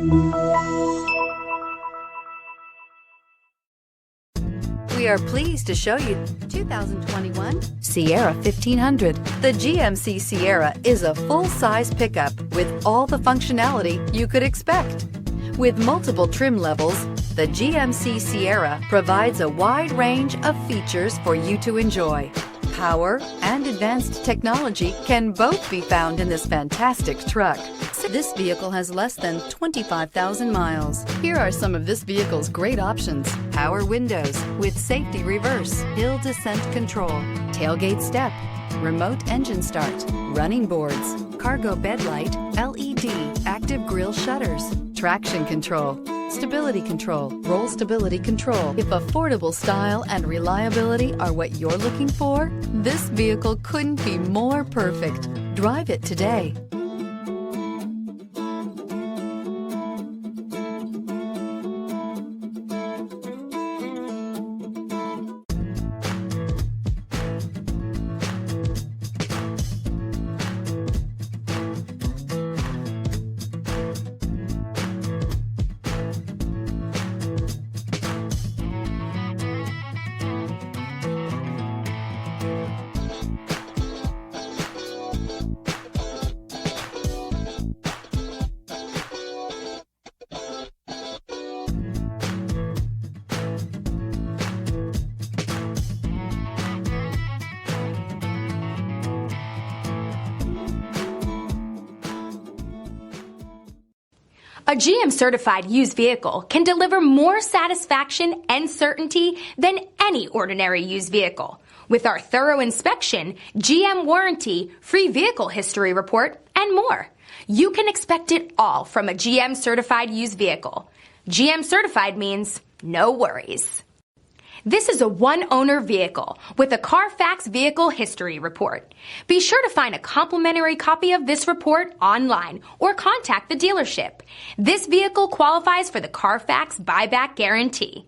We are pleased to show you 2021 Sierra 1500. The GMC Sierra is a full-size pickup with all the functionality you could expect. With multiple trim levels, the GMC Sierra provides a wide range of features for you to enjoy. Power and advanced technology can both be found in this fantastic truck. This vehicle has less than 25,000 miles. Here are some of this vehicle's great options: power windows with safety reverse, hill descent control, tailgate step, remote engine start, running boards, cargo bed light, LED, active grille shutters, traction control, stability control, roll stability control. If affordable style and reliability are what you're looking for, this vehicle couldn't be more perfect. Drive it today. A GM-certified used vehicle can deliver more satisfaction and certainty than any ordinary used vehicle. With our thorough inspection, GM warranty, free vehicle history report, and more. You can expect it all from a GM-certified used vehicle. GM-certified means no worries. This is a one-owner vehicle with a Carfax Vehicle History Report. Be sure to find a complimentary copy of this report online or contact the dealership. This vehicle qualifies for the Carfax Buyback Guarantee.